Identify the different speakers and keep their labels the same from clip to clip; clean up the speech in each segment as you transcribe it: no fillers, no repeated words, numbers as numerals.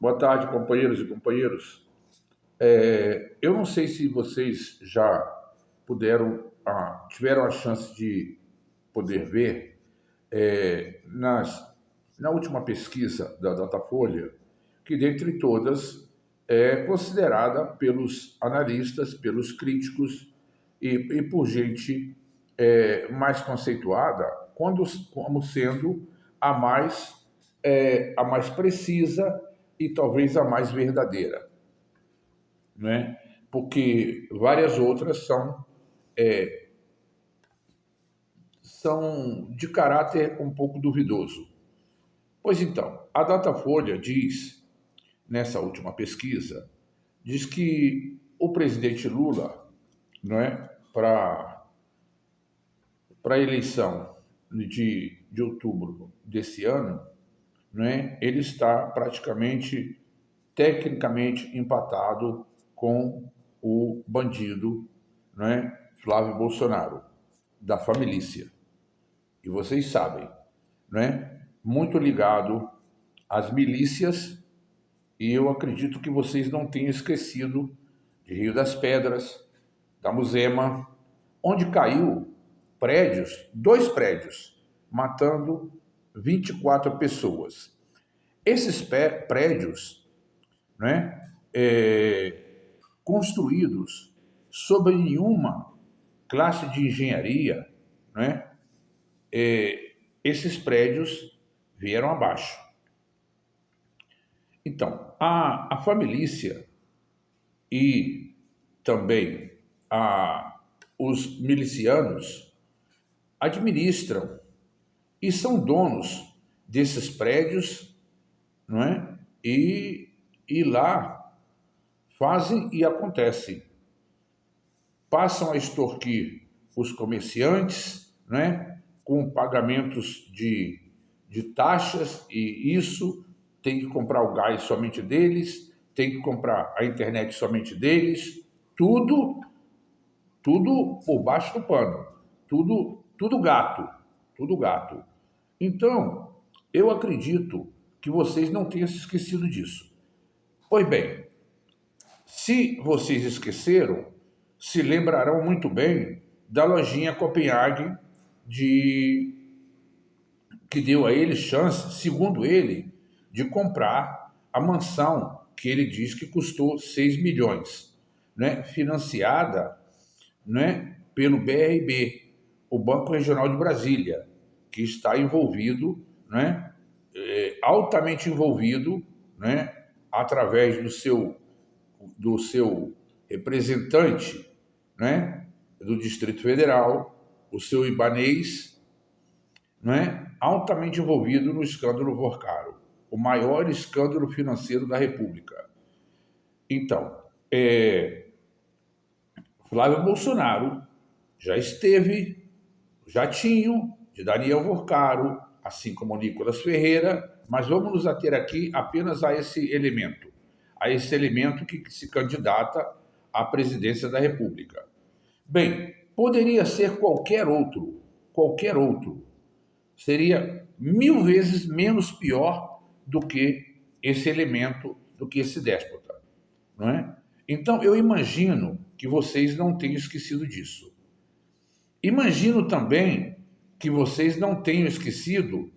Speaker 1: Boa tarde, companheiros e companheiros. Eu não sei se vocês já tiveram a chance de poder ver na última pesquisa da Datafolha, que dentre todas é considerada pelos analistas, pelos críticos e por gente mais conceituada como sendo a mais precisa e talvez a mais verdadeira, né? Porque várias outras são de caráter um pouco duvidoso. Pois então, a Datafolha diz, nessa última pesquisa, diz que o presidente Lula, não é, para a eleição de outubro desse ano, né, ele está praticamente, tecnicamente, empatado com o bandido, né, Flávio Bolsonaro, da família. E vocês sabem, né, muito ligado às milícias, e eu acredito que vocês não tenham esquecido de Rio das Pedras, da Muzema, onde caiu dois prédios, matando 24 pessoas. Esses prédios, né, construídos sob nenhuma classe de engenharia, né, esses prédios vieram abaixo. Então, a família e também os milicianos administram e são donos desses prédios, não é? E lá fazem e acontecem. Passam a extorquir os comerciantes, né? Com pagamentos de taxas, e isso tem que comprar o gás somente deles, tem que comprar a internet somente deles, tudo por baixo do pano, tudo gato. Então, eu acredito que vocês não tenham se esquecido disso. Pois bem, se vocês esqueceram, se lembrarão muito bem da lojinha Copenhague, que deu a ele chance, segundo ele, de comprar a mansão que ele diz que custou 6 milhões, né? Financiada, né, pelo BRB, o Banco Regional de Brasília, que está envolvido, né, altamente envolvido, né, através do seu representante, né, do Distrito Federal, o seu ibanês, né, altamente envolvido no escândalo Vorcaro, o maior escândalo financeiro da República. Então, Flávio Bolsonaro já tinha de Daniel Vorcaro, assim como Nicolas Ferreira, mas vamos nos ater aqui apenas a esse elemento que se candidata à presidência da República. Bem, poderia ser qualquer outro, seria 1000 vezes menos pior do que esse elemento, do que esse déspota, não é? Então, eu imagino que vocês não tenham esquecido disso. Imagino também que vocês não tenham esquecido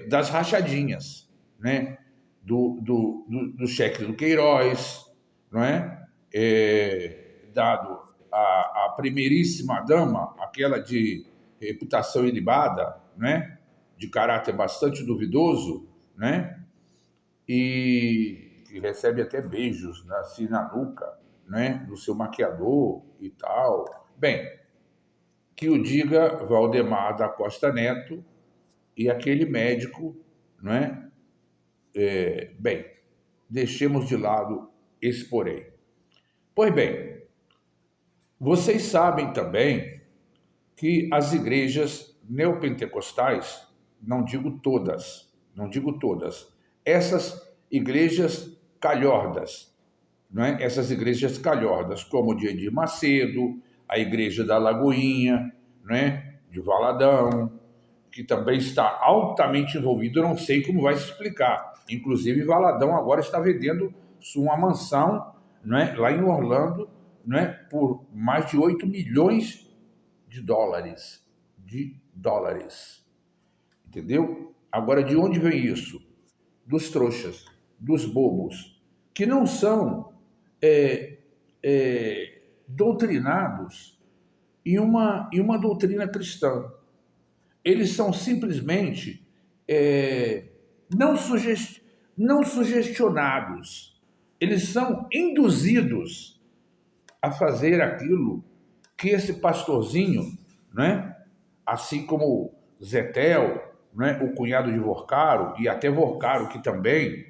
Speaker 1: das rachadinhas, né? Do cheque do Queiroz, não é? Dado a primeiríssima dama, aquela de reputação ilibada, né? De caráter bastante duvidoso, né? E que recebe até beijos assim na nuca, né? Do seu maquiador e tal. Bem, que o diga Valdemar da Costa Neto e aquele médico, não é? Bem, deixemos de lado esse porém. Pois bem, vocês sabem também que as igrejas neopentecostais, não digo todas, essas igrejas calhordas, não é? Essas igrejas calhordas, como o de Edir Macedo, a igreja da Lagoinha, né? De Valadão, que também está altamente envolvido, eu não sei como vai se explicar. Inclusive, Valadão agora está vendendo uma mansão, né, lá em Orlando, né, por mais de 8 milhões de dólares. Entendeu? Agora, de onde vem isso? Dos trouxas, dos bobos, que não são doutrinados em uma doutrina cristã. Eles são simplesmente não, não sugestionados, eles são induzidos a fazer aquilo que esse pastorzinho, né, assim como Zetel, né, o cunhado de Vorcaro, e até Vorcaro, que também,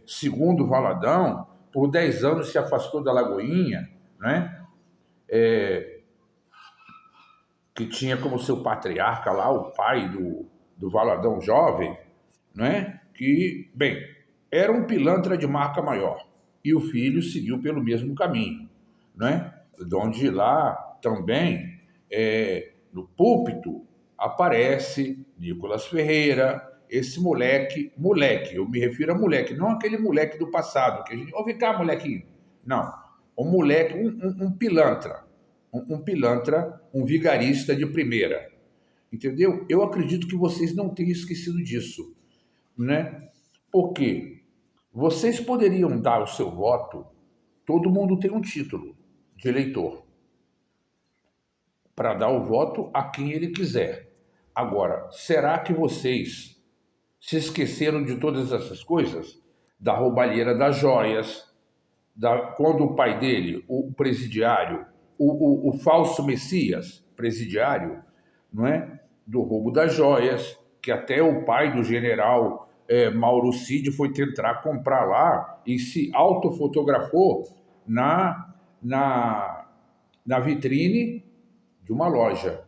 Speaker 1: segundo Valadão, por 10 anos se afastou da Lagoinha, né, que tinha como seu patriarca lá o pai do Valadão jovem, né, que, bem, era um pilantra de marca maior. E o filho seguiu pelo mesmo caminho, né, onde lá também, no púlpito, aparece Nicolas Ferreira, esse moleque, eu me refiro a moleque, não aquele moleque do passado, que a gente, vem cá, molequinho. Não, um moleque, um pilantra, um pilantra, um vigarista de primeira, entendeu? Eu acredito que vocês não tenham esquecido disso, né? Porque vocês poderiam dar o seu voto, todo mundo tem um título de eleitor, para dar o voto a quem ele quiser. Agora, será que vocês se esqueceram de todas essas coisas? Da roubalheira das joias, quando o pai dele, o presidiário, o falso Messias presidiário, não é? Do roubo das joias, que até o pai do general Mauro Cid foi tentar comprar lá e se autofotografou na vitrine de uma loja,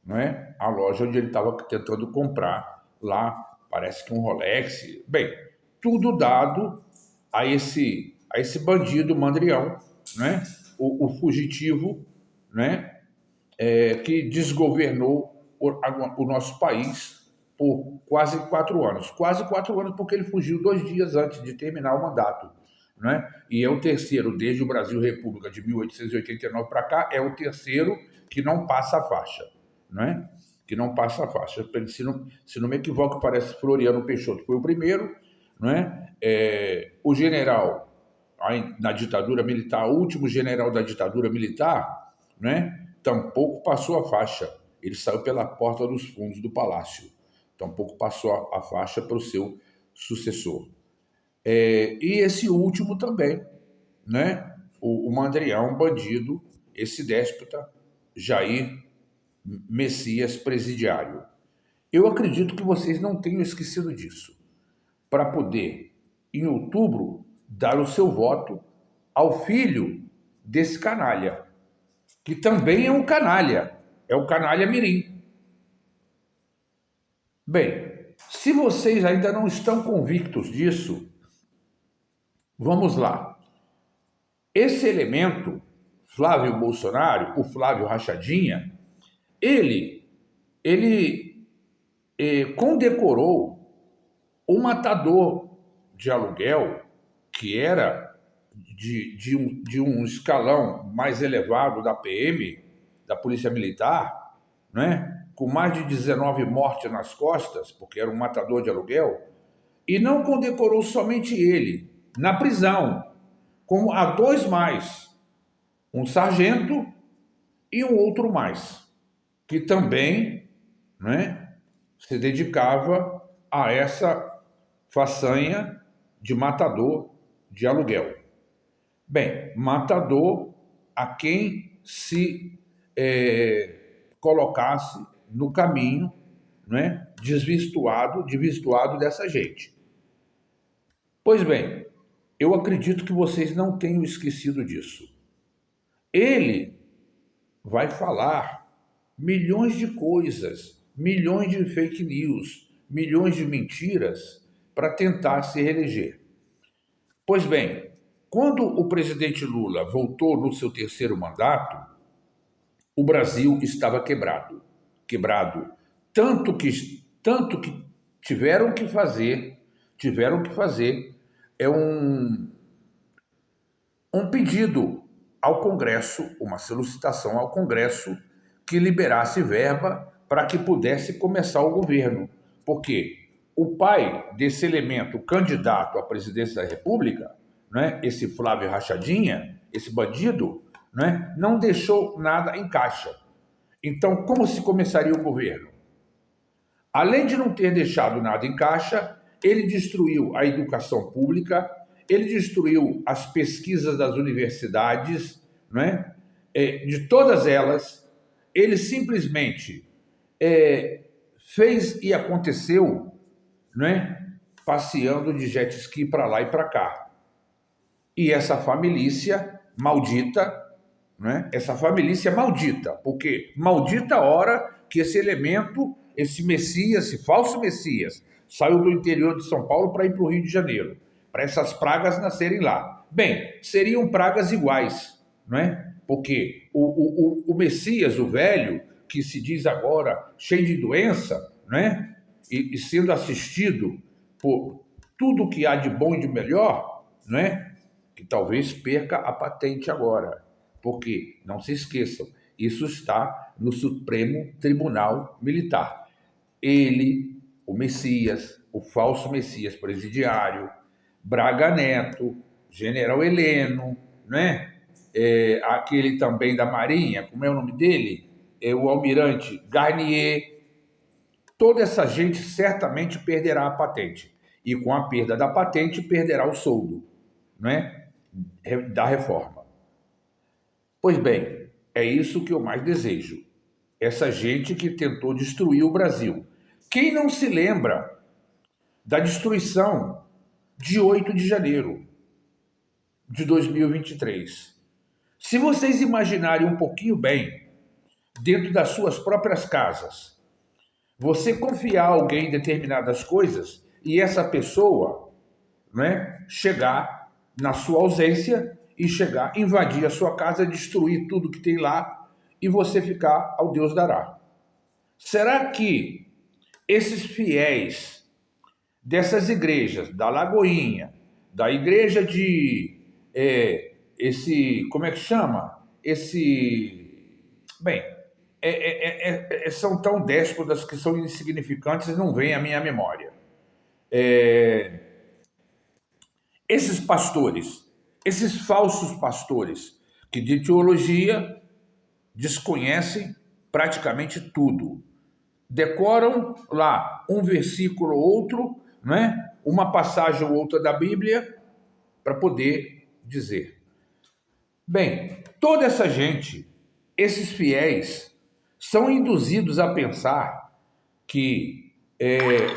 Speaker 1: não é? A loja onde ele estava tentando comprar lá, parece que um Rolex. Bem, tudo dado a esse bandido mandrião, né? O fugitivo, né? Que desgovernou o nosso país por quase 4 anos. Quase 4 anos porque ele fugiu 2 dias antes de terminar o mandato, né? E é o terceiro, desde o Brasil República de 1889 para cá, é o terceiro que não passa a faixa, né? Que não passa a faixa. Se não me equivoco, parece Floriano Peixoto foi o primeiro, né? O general, na ditadura militar, o último general da ditadura militar, né? Tampouco passou a faixa. Ele saiu pela porta dos fundos do palácio. Tampouco passou a faixa para o seu sucessor. E esse último também, né? O Mandrião, bandido, esse déspota, Jair Messias Presidiário. Eu acredito que vocês não tenham esquecido disso, para poder, em outubro, dar o seu voto ao filho desse canalha, que também é um canalha, é o canalha mirim. Bem, se vocês ainda não estão convictos disso, vamos lá. Esse elemento, Flávio Bolsonaro, o Flávio Rachadinha, ele condecorou o matador de aluguel, que era de um escalão mais elevado da PM, da Polícia Militar, né? Com mais de 19 mortes nas costas, porque era um matador de aluguel, e não condecorou somente ele, na prisão, como a 2 mais, um sargento e um outro mais, que também, né, se dedicava a essa façanha de matador de aluguel. Bem, matador a quem se colocasse no caminho, né, desvirtuado dessa gente. Pois bem, eu acredito que vocês não tenham esquecido disso. Ele vai falar milhões de coisas, milhões de fake news, milhões de mentiras para tentar se reeleger. Pois bem, quando o presidente Lula voltou no seu terceiro mandato, o Brasil estava quebrado. tanto que tiveram que fazer é um pedido ao Congresso, uma solicitação ao Congresso que liberasse verba para que pudesse começar o governo. Porque o pai desse elemento candidato à presidência da República, né, esse Flávio Rachadinha, esse bandido, né, não deixou nada em caixa. Então, como se começaria o governo? Além de não ter deixado nada em caixa, ele destruiu a educação pública, ele destruiu as pesquisas das universidades, né? De todas elas, ele simplesmente fez e aconteceu, né? Passeando de jet ski para lá e para cá. E essa família maldita, né? Essa família maldita, porque maldita a hora que esse elemento, esse Messias, esse falso Messias, saiu do interior de São Paulo para ir para o Rio de Janeiro, para essas pragas nascerem lá. Bem, seriam pragas iguais, não é? Porque o Messias, o velho, que se diz agora cheio de doença, né? E sendo assistido por tudo que há de bom e de melhor, né? Que talvez perca a patente agora. Porque, não se esqueçam, isso está no Supremo Tribunal Militar. Ele, o Messias, o falso Messias presidiário, Braga Neto, General Heleno, né? Aquele também da Marinha, como é o nome dele? O almirante Garnier. Toda essa gente certamente perderá a patente. E com a perda da patente, perderá o soldo, né? Da reforma. Pois bem, é isso que eu mais desejo. Essa gente que tentou destruir o Brasil. Quem não se lembra da destruição de 8 de janeiro de 2023? Se vocês imaginarem um pouquinho bem, dentro das suas próprias casas, você confiar alguém em determinadas coisas e essa pessoa, né, chegar na sua ausência e chegar, invadir a sua casa, destruir tudo que tem lá e você ficar ao Deus dará. Será que esses fiéis dessas igrejas, da Lagoinha, da igreja de... como é que chama? Bem, são tão déspotas que são insignificantes e não vêm à minha memória. Esses pastores, esses falsos pastores, que de teologia desconhecem praticamente tudo. Decoram lá um versículo ou outro, né? Uma passagem ou outra da Bíblia, para poder dizer. Bem, toda essa gente, esses fiéis, são induzidos a pensar que,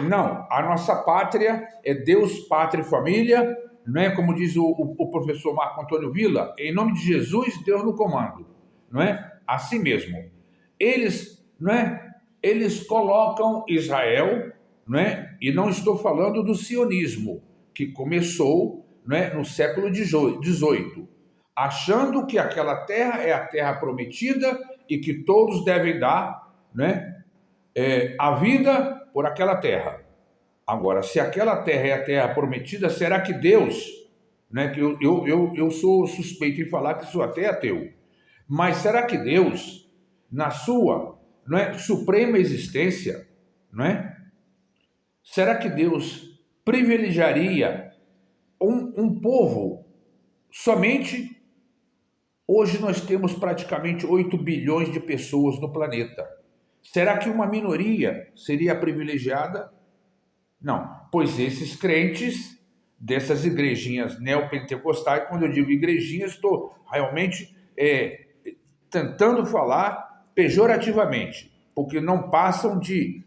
Speaker 1: não, a nossa pátria é Deus, pátria e família, não é? Como diz o professor Marco Antônio Villa, em nome de Jesus, Deus no comando, não é? Assim mesmo. Eles, não é? Eles colocam Israel, não é? E não estou falando do sionismo, que começou, não é? No século XVIII, achando que aquela terra é a terra prometida e que todos devem dar, né, a vida por aquela terra. Agora, se aquela terra é a terra prometida, será que Deus, né, que eu sou suspeito em falar que sou até ateu, mas será que Deus, na sua, não é, suprema existência, não é? Será que Deus privilegiaria um povo somente? Hoje nós temos praticamente 8 bilhões de pessoas no planeta. Será que uma minoria seria privilegiada? Não, pois esses crentes dessas igrejinhas neopentecostais, quando eu digo igrejinhas, estou realmente tentando falar pejorativamente, porque não passam de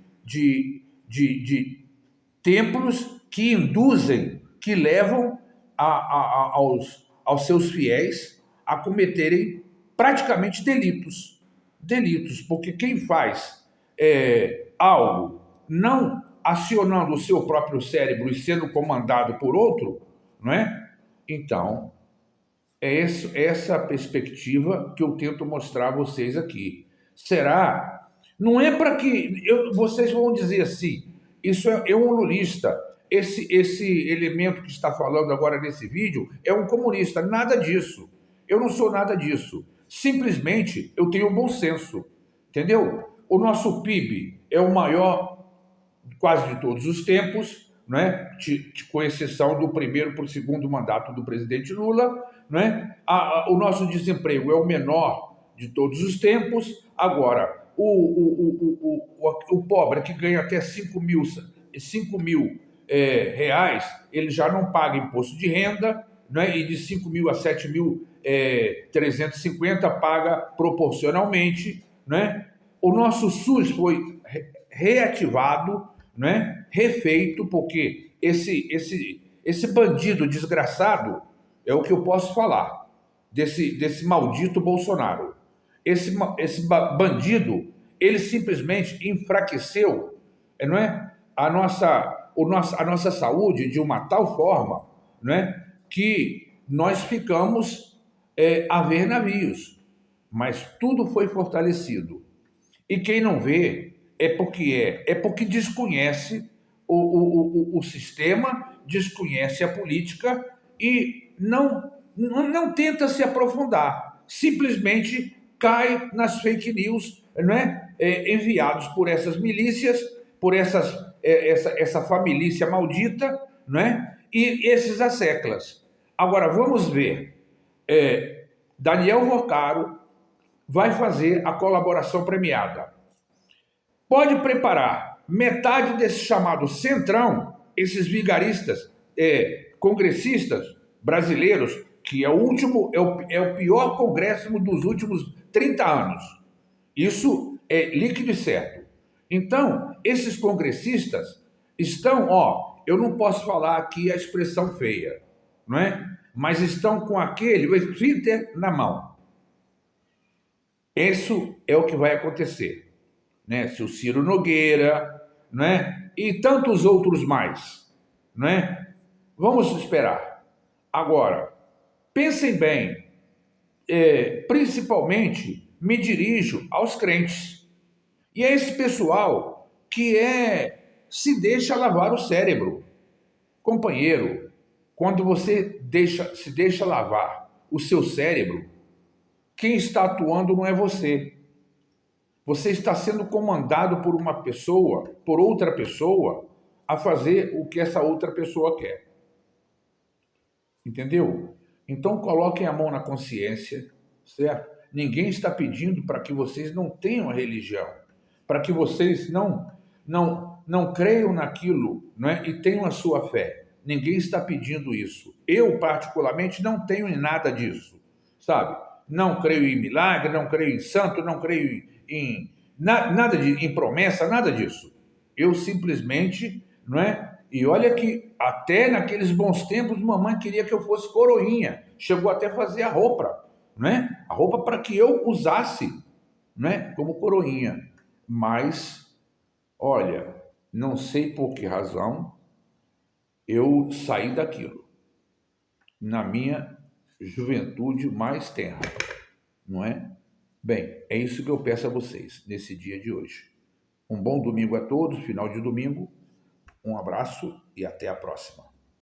Speaker 1: templos que induzem, que levam aos seus fiéis a cometerem praticamente delitos. Delitos, porque quem faz algo não acionando o seu próprio cérebro e sendo comandado por outro, não é? Então, essa perspectiva que eu tento mostrar a vocês aqui. Será Não é para que vocês vão dizer assim, isso é um lulista, esse elemento que está falando agora nesse vídeo é um comunista. Nada disso. Eu não sou nada disso. Simplesmente eu tenho bom senso, entendeu? O nosso PIB é o maior quase de todos os tempos, né? Com exceção do primeiro para o segundo mandato do presidente Lula, né? O nosso desemprego é o menor de todos os tempos. Agora, o pobre que ganha até 5 mil reais, ele já não paga imposto de renda, né? E de 5 mil a 7.350 paga proporcionalmente, né? O nosso SUS foi reativado, né? Refeito, porque esse bandido desgraçado é o que eu posso falar desse maldito Bolsonaro. Esse bandido, ele simplesmente enfraqueceu, não é? A nossa saúde de uma tal forma, né, que nós ficamos a ver navios, mas tudo foi fortalecido. E quem não vê é porque desconhece o sistema, desconhece a política e não tenta se aprofundar. Simplesmente cai nas fake news, né, enviados por essas milícias, por essa família maldita, né, e esses asseclas. Agora, vamos ver. Daniel Vocaro vai fazer a colaboração premiada. Pode preparar metade desse chamado centrão, esses vigaristas, congressistas brasileiros, que é o último, é o pior congresso dos últimos 30 anos. Isso é líquido e certo. Então, esses congressistas estão, eu não posso falar aqui a expressão feia, não é? Mas estão com aquele Twitter na mão. Isso é o que vai acontecer, né? Se o Ciro Nogueira, né? E tantos outros mais, né? Vamos esperar. Agora, pensem bem, principalmente me dirijo aos crentes. E é esse pessoal que se deixa lavar o cérebro. Companheiro, quando você se deixa lavar o seu cérebro, quem está atuando não é você. Você está sendo comandado por uma pessoa, por outra pessoa, a fazer o que essa outra pessoa quer. Entendeu? Então coloquem a mão na consciência, certo? Ninguém está pedindo para que vocês não tenham a religião, para que vocês não creiam naquilo, não é? E tenham a sua fé. Ninguém está pedindo isso. Eu, particularmente, não tenho em nada disso, sabe? Não creio em milagre, não creio em santo, não creio em promessa, nada disso. Eu simplesmente, não é? E olha que até naqueles bons tempos, mamãe queria que eu fosse coroinha. Chegou até a fazer a roupa, né? A roupa para que eu usasse, né? Como coroinha. Mas, olha, não sei por que razão eu saí daquilo. Na minha juventude mais tenra, não é? Bem, é isso que eu peço a vocês nesse dia de hoje. Um bom domingo a todos, final de domingo. Um abraço e até a próxima.